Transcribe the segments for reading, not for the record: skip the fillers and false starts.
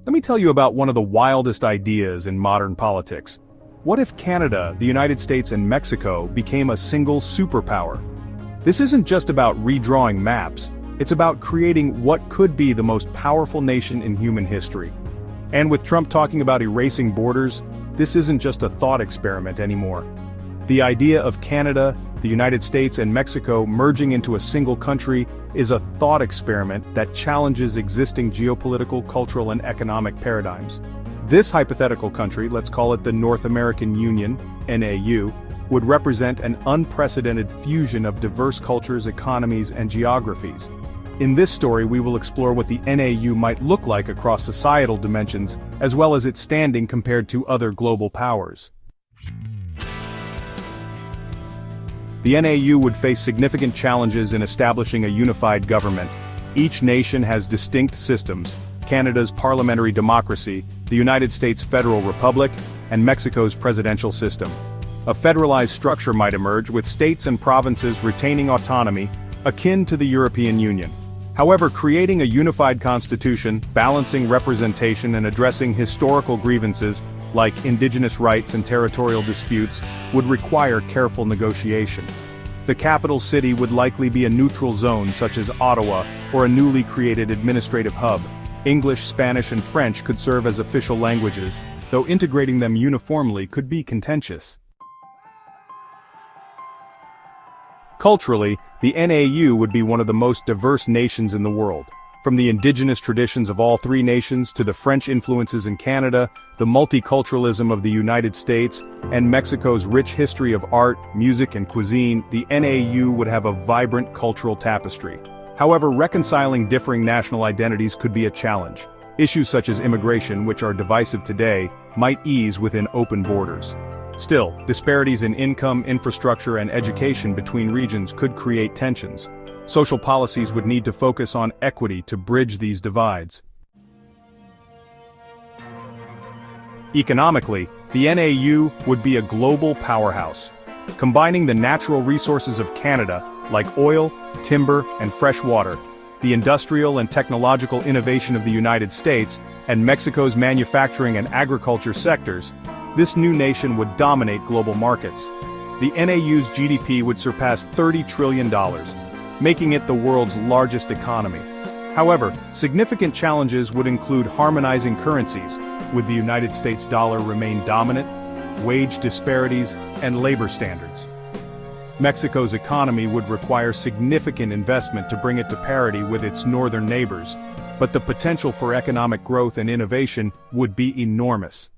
Let me tell you about one of the wildest ideas in modern politics. What if Canada, the United States, and Mexico became a single superpower? This isn't just about redrawing maps, it's about creating what could be the most powerful nation in human history. And with Trump talking about erasing borders, this isn't just a thought experiment anymore. The idea of Canada, the United States, and Mexico merging into a single country is a thought experiment that challenges existing geopolitical, cultural, and economic paradigms. This hypothetical country, let's call it the North American Union, NAU, would represent an unprecedented fusion of diverse cultures, economies, and geographies. In this story, we will explore what the NAU might look like across societal dimensions, as well as its standing compared to other global powers. The NAU would face significant challenges in establishing a unified government. Each nation has distinct systems: Canada's parliamentary democracy, the United States federal republic, and Mexico's presidential system. A federalized structure might emerge, with states and provinces retaining autonomy, akin to the European Union. However, creating a unified constitution, balancing representation, and addressing historical grievances, like indigenous rights and territorial disputes, would require careful negotiation. The capital city would likely be a neutral zone such as Ottawa, or a newly created administrative hub. English, Spanish, and French could serve as official languages, though integrating them uniformly could be contentious. Culturally, the NAU would be one of the most diverse nations in the world. From the indigenous traditions of all three nations to the French influences in Canada, the multiculturalism of the United States, and Mexico's rich history of art, music, and cuisine, the NAU would have a vibrant cultural tapestry. However, reconciling differing national identities could be a challenge. Issues such as immigration, which are divisive today, might ease within open borders. Still, disparities in income, infrastructure, and education between regions could create tensions. Social policies would need to focus on equity to bridge these divides. Economically, the NAU would be a global powerhouse. Combining the natural resources of Canada, like oil, timber, and fresh water, the industrial and technological innovation of the United States, and Mexico's manufacturing and agriculture sectors, this new nation would dominate global markets. The NAU's GDP would surpass $30 trillion, making it the world's largest economy. However, significant challenges would include harmonizing currencies. Would the United States dollar remain dominant? Wage disparities, and labor standards. Mexico's economy would require significant investment to bring it to parity with its northern neighbors, but the potential for economic growth and innovation would be enormous.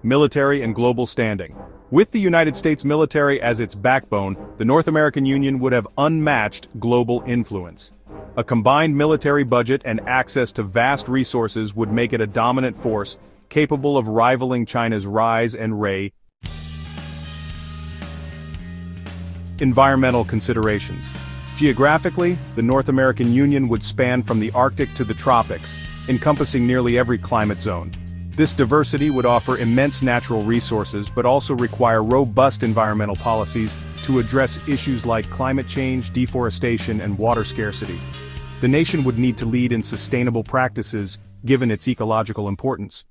Military and global standing. With the United States military as its backbone, the North American Union would have unmatched global influence. A combined military budget and access to vast resources would make it a dominant force, capable of rivaling China's rise and ray. Environmental considerations. Geographically, the North American Union would span from the Arctic to the tropics, encompassing nearly every climate zone. This diversity would offer immense natural resources but also require robust environmental policies to address issues like climate change, deforestation, and water scarcity. The nation would need to lead in sustainable practices, given its ecological importance.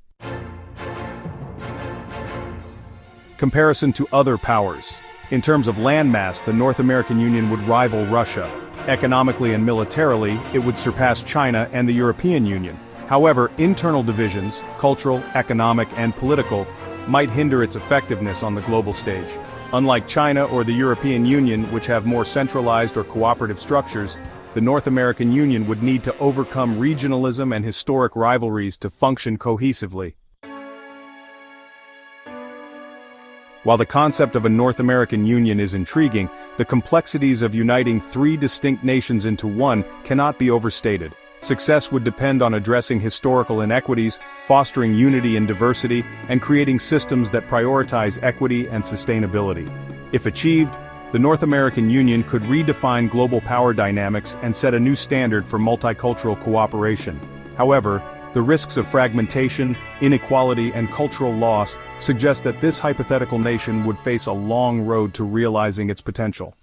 Comparison to other powers. In terms of landmass, the North American Union would rival Russia. Economically and militarily, it would surpass China and the European Union. However, internal divisions, cultural, economic, and political, might hinder its effectiveness on the global stage. Unlike China or the European Union, which have more centralized or cooperative structures, the North American Union would need to overcome regionalism and historic rivalries to function cohesively. While the concept of a North American Union is intriguing, the complexities of uniting three distinct nations into one cannot be overstated. Success would depend on addressing historical inequities, fostering unity and diversity, and creating systems that prioritize equity and sustainability. If achieved, the North American Union could redefine global power dynamics and set a new standard for multicultural cooperation. However, the risks of fragmentation, inequality, and cultural loss suggest that this hypothetical nation would face a long road to realizing its potential.